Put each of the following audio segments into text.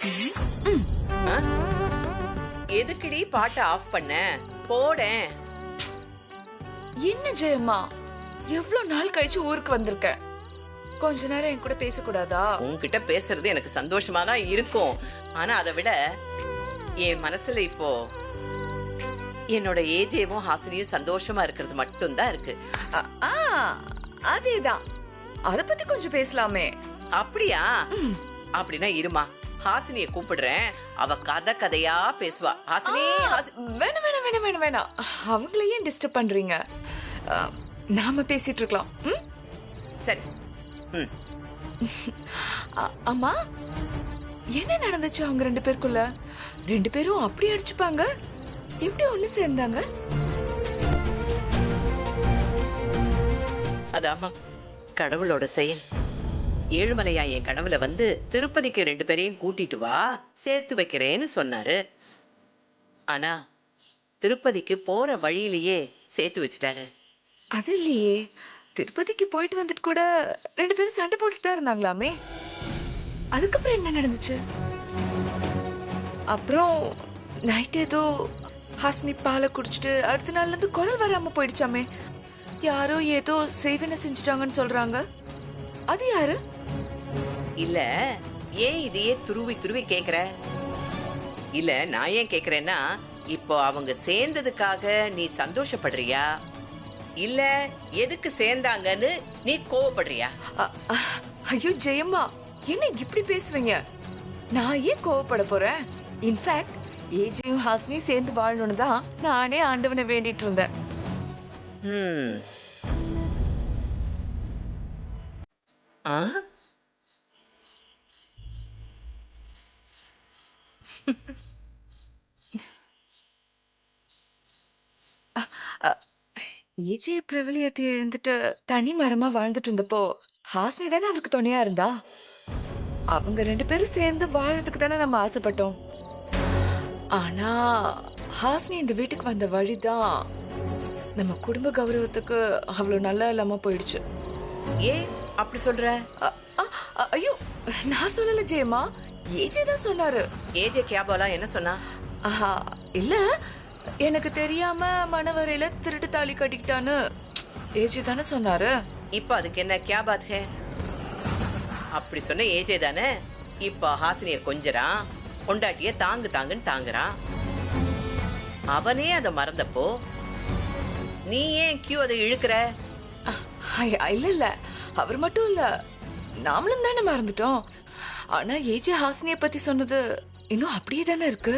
ஆ? எதுக்குடி பாட்ட ஆஃப் பண்ண? போடேன். என்ன ஜெயம்மா, எவ்வளவு நாள் கழிச்சு ஊருக்கு வந்திருக்கேன். கொஞ்ச நேரம் என் கூட பேசக்கூடாதா? உன்கிட்ட பேசுறது எனக்கு சந்தோஷமா தான் இருக்கும். ஆனா அதை விட என் மனசுல இப்போ என்னோட ஏஜேவும் ஹாசினியும் சந்தோஷமா இருக்கிறது மட்டும் தான் இருக்கு. அதேதான். அத பத்தி கொஞ்சம் பேசலாமே. அப்படியா? அப்படின்னா இருமா, ஹாசினிய கூப்பிடுறேன். அவ கதையா பேசுவா. ஹாசினி. வேணாம் வேணாம் வேணாம் வேணாம் வேணாம். அவங்கள ஏன் டிஸ்டர்ப் பண்றீங்க? நாம பேசிட்டு இருக்கலாம். சரி. அம்மா, என்ன நடந்துச்சு அவங்க ரெண்டு பேருக்குள்ள? ரெண்டு பேரும் அப்படி அடிச்சுப்பாங்க, எப்படி ஒண்ணு சேர்ந்தாங்க? அதாமா கடவுளோட செயல். ஏழுமலையா என் கனவுல வந்து திருப்பதிக்கு 2 பேரையும் கூட்டிட்டு வா, சேர்த்து வைக்கிறேன்னு சொன்னாரு. ஆனா திருப்பதிக்கு போற வழியிலேயே சேர்த்து வச்சுட்டாரு. அது இல்லையே, திருப்பதிக்கு போயிட்டு வந்துட்டு கூட ரெண்டு பேரும் சண்டை போட்டுட்டு தான் இருந்தாங்களாமே. அதுக்கப்புறம் என்ன நடந்துச்சு? அப்புறம் நைட் ஏதோ ஹாசினி பாலை குடிச்சிட்டு அடுத்த நாள்ல இருந்து குரல் வராம போயிடுச்சாமே. யாரோ ஏதோ செய்வன செஞ்சுட்டாங்கன்னு சொல்றாங்க. அது யாரு? இல்ல, ஏன் இதையே துருவி துருவி கேக்குற? இல்ல, நான் ஏன் கேக்குறேன்னா, இப்போ அவங்க சேர்ந்ததுக்காக நீ சந்தோஷப்படுறியா, இல்ல எதுக்கு சேர்ந்தாங்கன்னு நீ கோவப்படுறியா? ஐயோ ஜெயம்மா, என்ன இப்படி பேசுறீங்க? நான் ஏன் கோவப்பட போறேன்? இன்ஃபேக்ட் ஏஜியும் ஹாசினி சேர்ந்து வாழணும்னு தான் நானே ஆண்டவனை வேண்டிட்டு இருந்தேன். ஆ? ஏஜே பிரபலியத்தை எழுந்துட்டு தனி மரமா வாழ்ந்துட்டு இருந்தப்போ ஹாசினி தானே அவருக்கு துணையா இருந்தா. அவங்க ரெண்டு பேரும் சேர்ந்து வாழறதுக்கு தானே நம்ம ஆசைப்பட்டோம். ஆனா ஹாசினி இந்த வீட்டுக்கு வந்த வழிதான் நம்ம குடும்ப கௌரவத்துக்கு அவ்வளவு நல்லா இல்லாம போயிடுச்சு. ஏன் அப்படி சொல்ற? ஐயோ, நான் சொல்லல ஜெயமா, ஏஜே தான் சொன்னாரு. ஏஜே கேபாலா என்ன சொன்னா? இல்ல, எனக்கு தெரியாம மணவரையில திருட்டு தாலி கட்டிக்கிட்டான்னு ஏஜே தானே சொன்னாரு. இப்ப அதுக்கு என்ன கியா பாத் ஹே? அப்படி சொன்ன ஏஜே தானே இப்ப ஹாசினிய கொஞ்சறான், பொண்டாட்டிய தாங்கு தாங்குன்னு தாங்குறான். அவனே அதை மறந்தப்போ நீ ஏன் கியூ அதை இழுக்கிற? இல்ல இல்ல, அவர் மட்டும் இல்ல, நாமளும் தானே மறந்துட்டோம். ஆனா ஏஜே ஹாசினிய பத்தி சொன்னது இன்னும் அப்படியே தானே இருக்கு.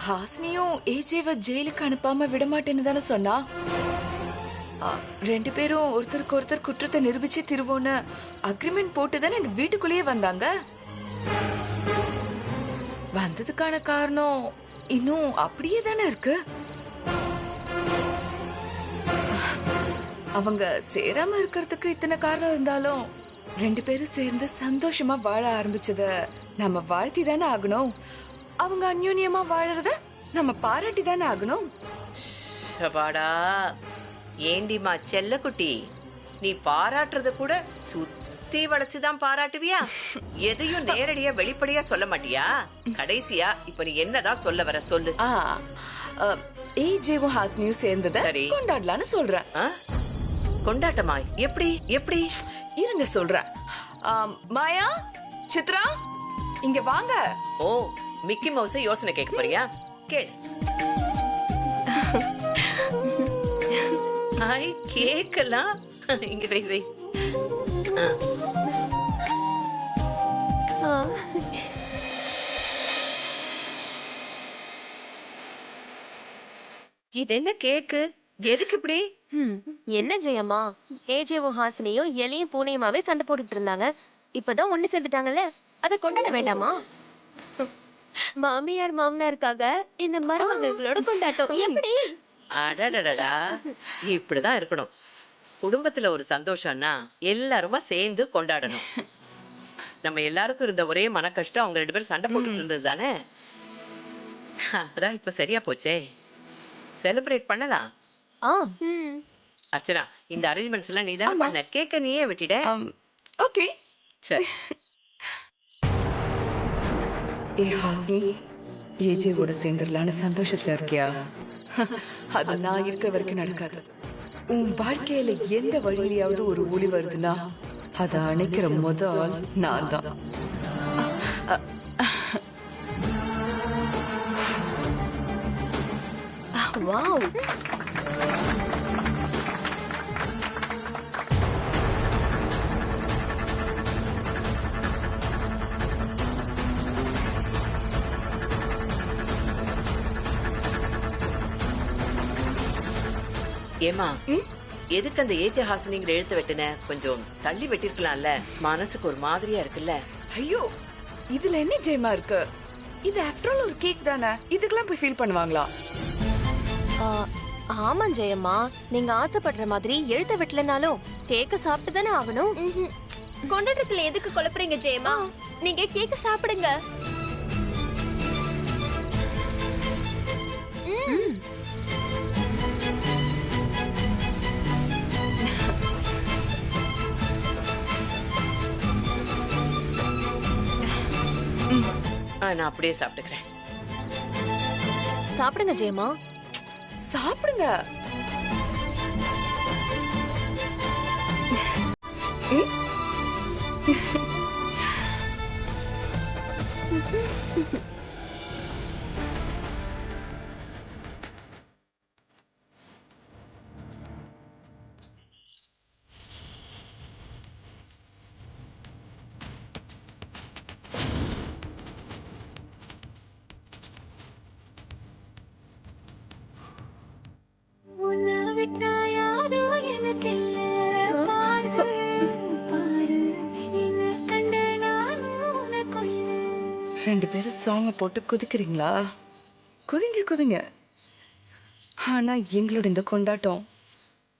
ஹாசினியும் ஏஜேவை ஜெயிலுக்கு அனுப்பாம விடமாட்டேன்னு தானே சொன்னா. ரெண்டு பேரும் ஒருத்தருக்கு ஒருத்தர் குற்றத்தை நிரூபிச்சு திருவோன்னு அக்ரிமெண்ட் போட்டு தானே இந்த வீட்டுக்குள்ளேயே வந்தாங்க. வந்ததுக்கான காரணம் இன்னும் அப்படியே தானே இருக்கு. அவங்க சேராம இருக்கிறதுக்கு இத்தனை காரணம் இருந்தாலும் ரெண்டு பேரும் சேர்ந்து சந்தோஷமா வாழ ஆரம்பிச்சத நம்ம வாழ்த்தி தானே ஆகணும். அவங்க அந்யோன்யமா வாழறத நம்ம பாராட்டி தானே ஆகணும். ஷபாடா, ஏண்டிமா செல்ல குட்டி, நீ பாராட்டுறத கூட சுத்தி வளைச்சுதான் பாராட்டுவியா? எதையும் நேரடியா வெளிப்படையா சொல்ல மாட்டியா? கடைசியா இப்ப நீ என்னதான் சொல்ல வர சொல்லு. ஏஜேவும் ஹாசினியும் சேர்ந்தத கொண்டாடலான்னு சொல்றேன். கொண்டாட்டமா? எப்படி எப்படி? இருங்க சொல்றேன். மாயா, சித்ரா, இங்க வாங்க. ஓ, மிக்கி மவுஸ் யோசனை கேட்க போறியா? கேள். ஹாய், கேக்கலாம். இங்க வை வை. இது என்ன கேக்கு? எதுக்கு இப்படி? என்ன ஜெயம்மா, ஏஜேவும் ஹாசினியும் எலியும் பூனையுமாவே சண்டை போட்டுட்டு இருந்தாங்க. இப்பதான் ஒண்ணு சேர்ந்துட்டாங்கல்ல, அதை கொண்டாட வேண்டாமா? மாமியார் மாமனாருக்காக இந்த மருமகளோட கொண்டாட்டம் எப்படி? அடடடடா, இப்படிதான் இருக்கணும். குடும்பத்துல ஒரு சந்தோஷம்னா எல்லாருமா சேர்ந்து கொண்டாடணும். நம்ம எல்லாருக்கும் இருந்த ஒரே மன கஷ்டம் அவங்க 2 பேரும் சண்டை போட்டு இருந்தது தானே. அதான் இப்ப சரியா போச்சே. செலிப்ரேட் பண்ணலாம். ம். அர்ச்சனா, இந்த அரேஞ்ச்மெண்ட்ஸ் எல்லாம் நீ தான் பண்ண. கேக்க நீயே விட்டுட. ஓகே, சரி. ஏ ஹாசினி, ஏஜேவோட சேர்ந்துடலான்னு சந்தோஷத்துல இருக்கியா? அது நான் இருக்கிற வரைக்கும் நடக்காது. உன் வாழ்க்கையில எந்த வழியிலையாவது ஒரு ஒளி வருதுன்னா அதை அணைக்கிற முதல் நான் தான். வாவ், ஏமா எதுக்கு அந்த ஏஜே ஹாசினிங்கிற எழுத்து வெட்டின? கொஞ்சம் தள்ளி வெட்டிருக்கலாம்ல, மனசுக்கு ஒரு மாதிரியா இருக்குல்ல. ஐயோ, இதுல என்ன ஜெயமா இருக்கு? இது ஆஃப்டர் ஆல் ஒரு கேக் தானே, இதுக்கெல்லாம் போய் ஃபீல் பண்ணுவாங்களா? ஆமா ஜெயம்மா, நீங்க ஆசைப்படுற மாதிரி எழுத்த வெட்டலனாலும் கேக்க சாப்பிட்டு தானே ஆகணும். கொண்டாட்டத்துல எதுக்கு குழப்புறீங்க ஜெயமா? நீங்க கேக்க சாப்பிடுங்க. நான் அப்படியே சாப்பிட்டுக்கிறேன். சாப்பிடுங்க ஜெயம்மா, சாப்பிடுங்க. ரெண்டு பேரும் சாங்க போட்டு குதிக்கிறீங்களா? குதிங்க குதிங்க. ஆனா எங்களோட இந்த கொண்டாட்டம்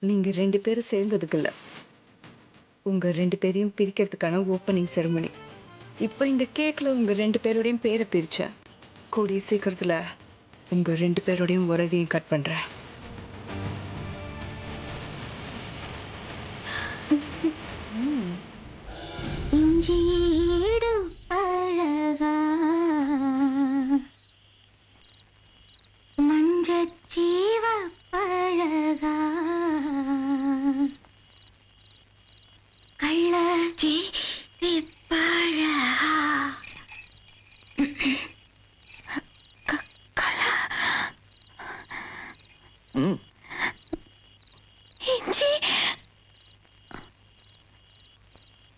நீங்க ரெண்டு பேரும் சேர்ந்ததுக்கு இல்ல, உங்க ரெண்டு பேரையும் பிரிக்கிறதுக்கான ஓப்பனிங் செரமனி. இப்ப இந்த கேக்ல உங்க ரெண்டு பேரோடையும் பேரை பிரிச்சேன். கூடிய சீக்கிரத்துல உங்க ரெண்டு பேரோடையும் உறவையும் கட் பண்றேன்.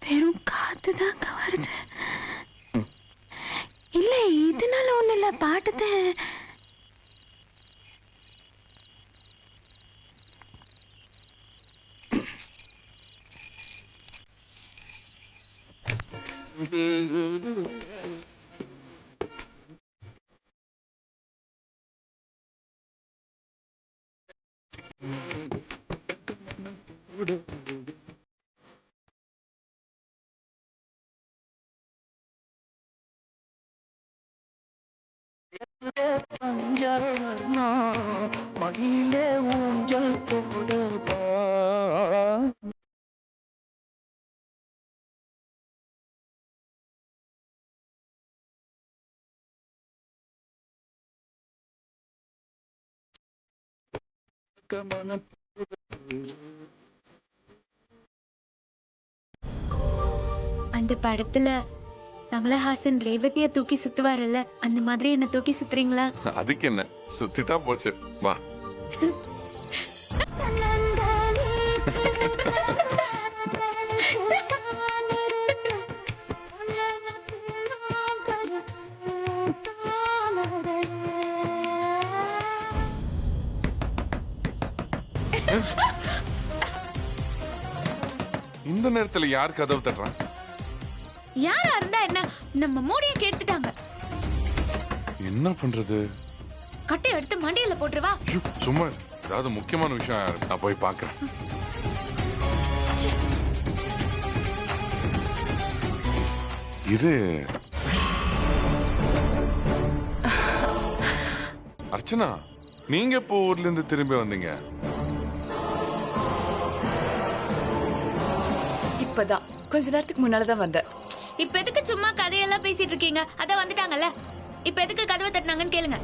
வெறும் காத்துதாங்க வருது. இல்ல இதனால ஒண்ணு இல்ல, பாட்டுத மயிலே ஊஞ்சல் போடுவா. அந்த படத்துல கமலஹாசன் ரேவதிய தூக்கி சுத்துவாருல்ல, அந்த மாதிரி என்ன தூக்கி சுத்துறீங்களா? அதுக்கு என்ன, சுத்திட்டா போச்சு, வா. இந்த நேரத்துல யார் கதவு தட்டுறான்? யாரா இருந்தா என்ன, நம்ம மூடிய கெடுத்துட்டாங்க. என்ன பண்றது? கட்டை எடுத்து மண்டையில போட்டுருவா. ஐயோ, சும்மா இரு. ஏதாவது முக்கியமான விஷயம், நான் போய் பார்க்கறேன். இரு. அர்ச்சனா, நீங்க எப்போ ஊர்ல இருந்து திரும்பி வந்தீங்க? இப்பதான் கொஞ்ச நேரத்துக்கு முன்னாலதான் வந்தேன். இப்ப எதுக்கு சும்மா கதையெல்லாம் பேசிட்டு இருக்கீங்க? அதான் வந்துட்டாங்கல்ல. இப்ப எதுக்கு கதவை தட்டினாங்கன்னு கேளுங்க.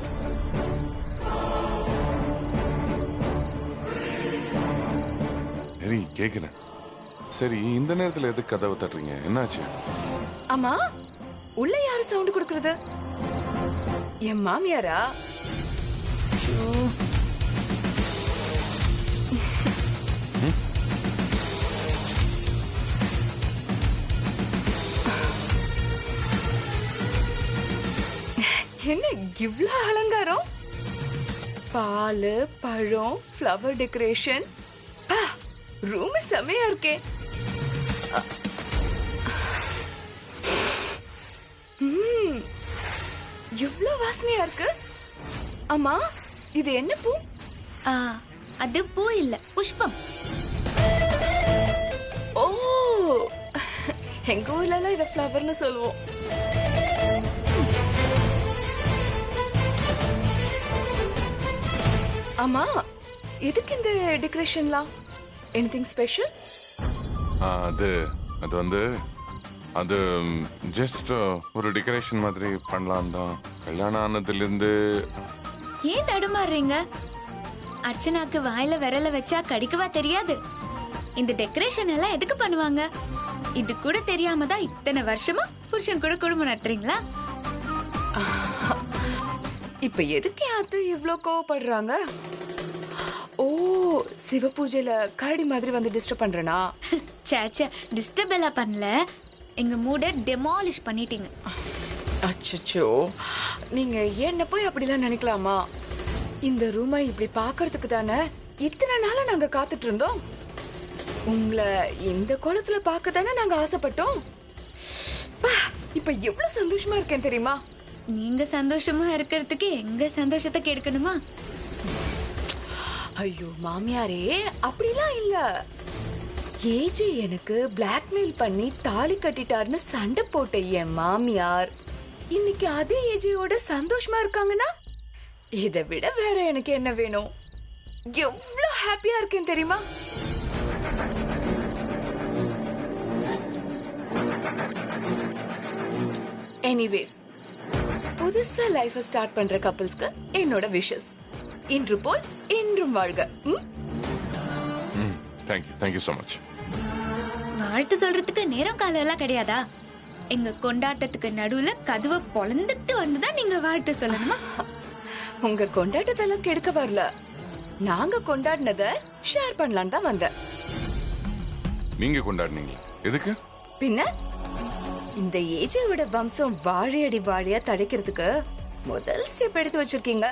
சரி கேக்குறேன். சரி இந்த நேரத்துல எதுக்கு கதவை தட்டுறீங்க? என்னாச்சு? அம்மா, உள்ள யாரு சவுண்ட் கொடுக்கறது? என் மாமியாரா? ஐயோ. என்ன இவ்ளோ அலங்காரம்? பால், பழம், ஃப்ளவர் டெக்கரேஷன். ரூம் செமையா இருக்கே. இவ்ளோ வாசனையா இருக்கு. அம்மா, இது என்ன பூ? அது பூ இல்ல, புஷ்பம். ஓ, எங்க ஊர்ல எல்லாம் இத ஃப்ளவர்னு சொல்லுவோம். அம்மா, எதுக்கு இந்த டெக்கரேஷன்லாம்? Anything special? அது அது வந்து அது ஜஸ்ட் ஒரு டெக்கரேஷன் மாதிரி பண்ணலாம் தான். கல்யாணம் ஆனதுல இருந்து. ஏன் தடுமாறுறீங்க? அர்ச்சனாக்கு வாயில விரல வச்சா கடிக்கவா தெரியாது? இந்த டெக்கரேஷன் எல்லாம் எதுக்கு பண்ணுவாங்க? இது கூட தெரியாம தான் இத்தனை வருஷமா புருஷன் கூட குடும்பம் நடத்துறீங்களா? இப்ப எதுக்கு யாத்து இவ்ளோ கோவப்படுறாங்க? ஓ, சிவ பூஜையில கரடி மாதிரி வந்து டிஸ்டர்ப் பண்றனா? சேச்சே, டிஸ்டர்ப் எல்லாம் பண்ணல. எங்க மூட டெமாலிஷ் பண்ணிட்டீங்க. அச்சச்சோ, நீங்க என்ன போய் அப்படிலாம் நினைக்கலாமா? இந்த ரூமை இப்படி பாக்குறதுக்கு தானே இத்தனை நாளா நாங்க காத்துட்டு இருந்தோம். உங்களை இந்த கோலத்துல பார்க்க தானே நாங்க ஆசைப்பட்டோம். இப்ப எவ்வளவு சந்தோஷமா இருக்கேன் தெரியுமா? நீங்க சந்தோஷமா இருக்கிறதுக்கு எங்க சந்தோஷத்தை கெடுக்கணுமா? ஐயோ மாமியாரே, அப்படிலாம் இல்ல. ஏஜே எனக்கு பிளாக்மெயில் பண்ணி தாலி கட்டிட்டாருன்னு சண்டை போட்ட என் மாமியார் இன்னைக்கு அதே ஏஜேயோட சந்தோஷமா இருக்காங்கன்னா இதை விட வேற எனக்கு என்ன வேணும்? எவ்வளவு ஹாப்பியா இருக்கேன் தெரியுமா? எனிவேஸ், புதுசா லைஃப் ஸ்டார்ட் பண்ற கப்பிள்ஸ்க்கு என்னோட விஷஸ். இன்று போல் என்றும் வாழ்க. Thank you so much. வாழ்த்து சொல்றதுக்கு நேரம் காலம் எல்லாம் கிடையாதா? எங்க கொண்டாட்டத்துக்கு நடுவுல கதவை பொளந்துட்டு வந்துதான் நீங்க வாழ்த்து சொல்லணுமா? உங்க கொண்டாட்டத்தெல்லாம் கெடுக்க வரல. நாங்க கொண்டாடினத ஷேர் பண்ணலான்னு தான் வந்தேன். நீங்க கொண்டாடுனீங்களா? எதுக்கு? பின்ன இந்த ஏஜோட வம்சம் வாழையடி வாழையா தடைக்கிறதுக்கு முதல் ஸ்டெப் எடுத்து வச்சிருக்கீங்க.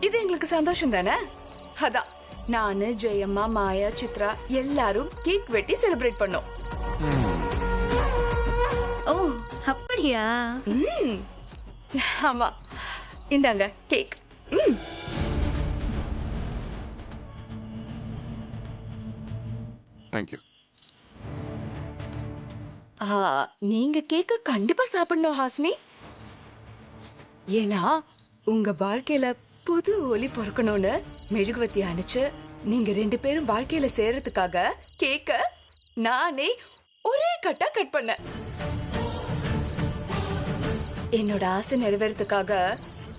இது எங்களுக்கு சந்தோஷம் தானே? அதான் நானு, ஜெயம்மா, மாயா, சித்ரா எல்லாரும் கேக் வெட்டி செலிப்ரேட் பண்ணோம். ஓ அப்படியா? ஆமா, இந்தாங்க கேக். தேங்க்யூ. நீங்க கேக்க கண்டிப்பா சாப்பிடணும் ஹாசினி. ஏன்னா உங்க வாழ்க்கையில புது ஒளி பொறுக்கணும்னு மெழுகுவத்தி அணைச்சு நீங்க 2 பேரும் வாழ்க்கையில சேர்றதுக்காக கேக்க நானே ஒரே கட்டா கட் பண்ணேன். என்னோட ஆசை நிறைவேறதுக்காக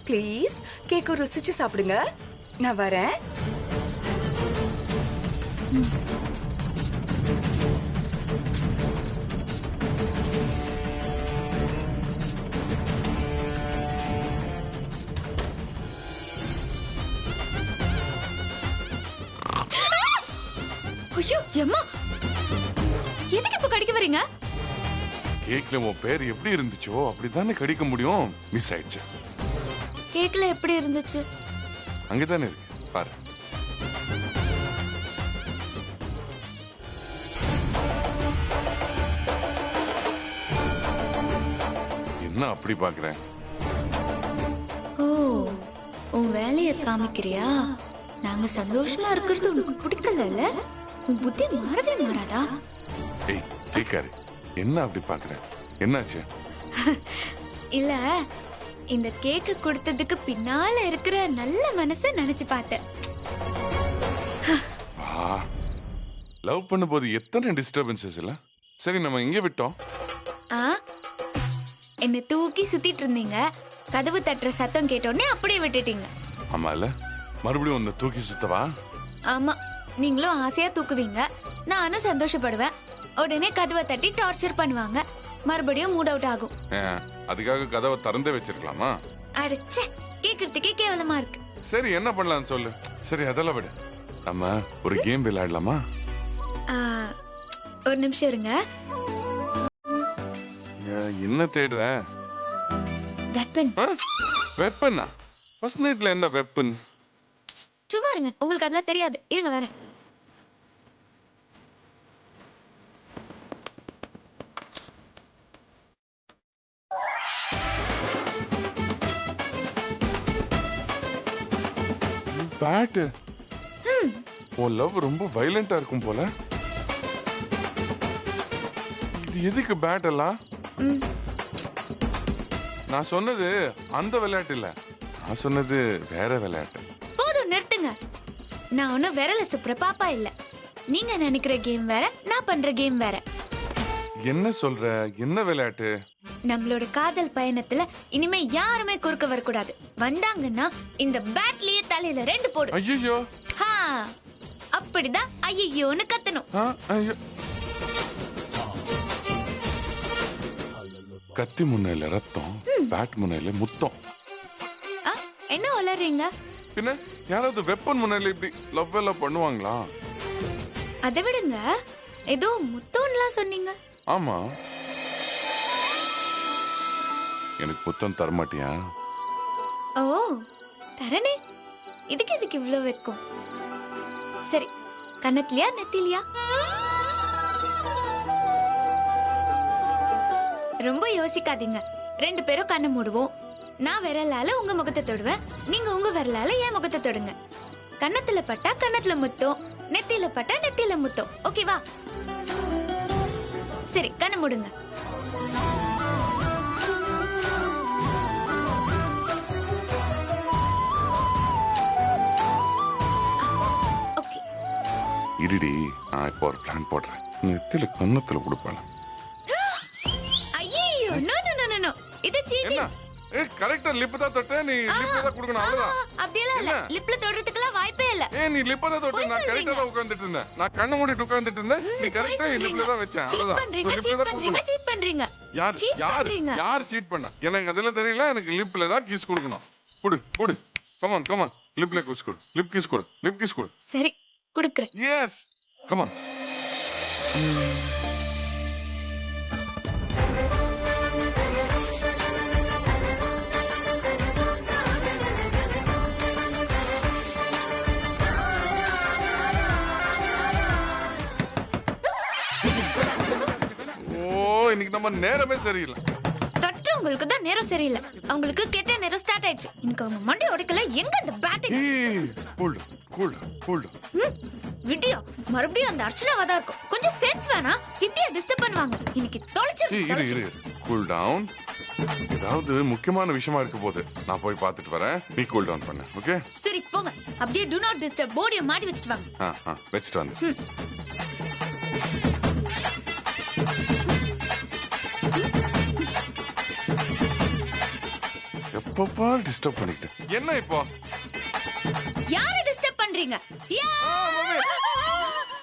ப்ளீஸ் கேக்க ருசிச்சு சாப்பிடுங்க. நான் வரேன். ஐயோ அம்மா, எதுக்கு இப்ப கடிக்க வரீங்க? கேக்ல உன் பேர் எப்படி இருந்துச்சோ அப்படித்தானே கடிக்க முடியும். மிஸ் ஆயிடுச்சு. கேக்ல எப்படி இருந்துச்சு? அங்கதானே இருக்கு பாரு. என்ன அப்படி பாக்குறேன்? ஓ, உன் வேலைய காமிக்கிறியா? நாங்க சந்தோஷமா இருக்கிறது உனக்கு பிடிக்கல? உன் புத்தி மாறவே மாறாதா? ஏய் கேக்காரு, என்ன அப்படி பாக்குற? என்னாச்சு? இல்ல, இந்த கேக்க கொடுத்ததுக்கு பின்னால இருக்கிற நல்ல மனச நினைச்சு பார்த்தேன். லவ் பண்ணும்போது எத்தனை டிஸ்டர்பன்சஸ் இல்ல? சரி நம்ம இங்க விட்டோம். என்னை தூக்கி சுத்திட்டு இருந்தீங்க. கதவு தட்டுற சத்தம் கேட்டோடனே அப்படியே விட்டுட்டீங்க. ஆமா இல்ல மறுபடியும் உன்னை தூக்கி சுத்தவா? ஆமா, நீங்களும் ஆசையா தூக்குவீங்க, நானும் சந்தோஷப்படுவேன். உடனே கதவை தட்டி டார்ச்சர் பண்ணுவாங்க, மறுபடியும் மூட் அவுட் ஆகும். அதுக்காக கதவை திறந்தே வச்சிருக்கலாமா? அடச்சே, கேக்குறதுக்கே கேவலமா இருக்கு. சரி என்ன பண்ணலாம்னு சொல்லு. சரி அதெல்லாம் விடு, நம்ம ஒரு கேம் விளையாடலாமா? ஆ, ஒரு நிமிஷம் இருங்க. என்ன தேடுற? வெப்பன். வெப்பனா? ஃபர்ஸ்ட் நைட்ல என்ன வெப்பன்? சும்மா இருங்க, உங்களுக்கு அதெல்லாம் தெரியாது. இருங்க வேற. பேட். உன் லவ் ரொம்ப வயலண்டா இருக்கும் போல. இது எதுக்கு பேட் எல்லாம்? நான் சொன்னது அந்த விளையாட்டு இல்ல, நான் சொன்னது வேற விளையாட்டு. போதும் நிறுத்துங்க. நான் ஒன்னும் விரல சுப்புற பாப்பா இல்ல. நீங்க நினைக்கிற கேம் வேற, நான் பண்ற கேம் வேற. என்ன சொல்ற? என்ன விளையாட்டு? நம்மளோட காதல் பயணத்துல இனிமே யாருமே குறுக்க வரக்கூடாது. வந்தாங்கன்னா இந்த பேட்லயே தலையில 2 போடு. ஐயோ. அப்படிதான் ஐயோன்னு கத்தணும். ஐயோ. கத்தி முனையில ரத்தம், பேட் முனையில முத்தம். என்ன வளர்றீங்க? பின்ன யாராவது வெப்பன் முனையில இப்படி லவ் எல்லாம் பண்ணுவாங்களா? அதை விடுங்க, ஏதோ முத்தம்லாம் சொன்னீங்க. ஆமா, எனக்கு முத்தம் தரமாட்டியா? ஓ தரணே, இதுக்கு எதுக்கு இவ்வளவு வெக்கம்? சரி, கண்ணத்திலியா நெத்திலியா? ரொம்ப யோசிக்காதீங்க. 2 பேரும் கண்ணை மூடுவோம். நான் விரலால உங்க முகத்தை தொடுவேன், நீங்க உங்க விரலால என் முகத்தை தொடுங்க. கண்ணத்துல பட்டா கண்ணத்துல முத்தம், நெத்தியில பட்டா நெத்தியில முத்தம். ஓகேவா? சரி, கண்ணை மூடுங்க. ஓகே. இருடி, நான் இப்போ ஒரு பிளான் போடுறேன். நெத்தில கன்னத்துல கொடுப்பாள. ஐயோ, நோ நோ நோ நோ, இது சீட்டிங். கரெக்டா லிப் தான் தொட்ட, நீ லிப் தான் கொடுக்கணும் அவ்வளவுதான். அப்படியெல்லாம் இல்ல, லிப்ல தொடுறதுக்குலாம் வாய்ப்பே இல்ல. நீ லிப் தான் தொட்ட, நான் கரெக்டா தான் உட்கார்ந்துட்டு இருந்தேன். நான் கண்ணை மூடிட்டு உட்கார்ந்துட்டு இருந்தேன், நீ கரெக்டா லிப்ல தான் வச்ச அவ்வளவுதான். சீட் பண்றீங்க. யார் சீட் பண்ணா? எனக்கு அதெல்லாம் தெரியல. எனக்கு லிப்ல தான் கிஸ் கொடுக்கணும். குடு குடு, கம் ஆன் கம் ஆன், லிப்ல கிஸ் கொடு, லிப் கிஸ் கொடு, லிப் கிஸ் கொடு. சரி, குடுக்குறேன். Yes, come on. இன்னைக்கு நம்ம நேரமே சரியில்லை. தொற்றவங்களுக்கு தான் நேரம் சரியில்லை, அவங்களுக்கு கெட்ட நேரம் ஸ்டார்ட் ஆயிடுச்சு. இன்னைக்கு அவங்க மண்டை உடைக்கல. எங்க அந்த batting? Cool cool cool. Video மறுபடியும் அந்த அர்ச்சனாவா தான் இருக்கும். கொஞ்சம் சென்ஸ் வேணா? இப்படியே டிஸ்டர்ப் பண்ணுவாங்க. இன்னைக்கு தொலைச்சிரு. இரு கூல் டவுன். ஏதாவது முக்கியமான விஷயமா இருக்க போது நான் போய் பார்த்துட்டு வரேன். நீ கூல் டவுன் பண்ணு. ஓகே? சரி போங்க. அப்படியே டு நாட் டிஸ்டர்ப் போர்டியை மாட்டி வச்சிட்டு வாங்க. வச்சிட்டு வந்து. எப்பப்பா டிஸ்டர்ப் பண்ணிக்கிட்டு என்ன இப்போ? யாரை டிஸ்டர்ப் பண்றீங்க?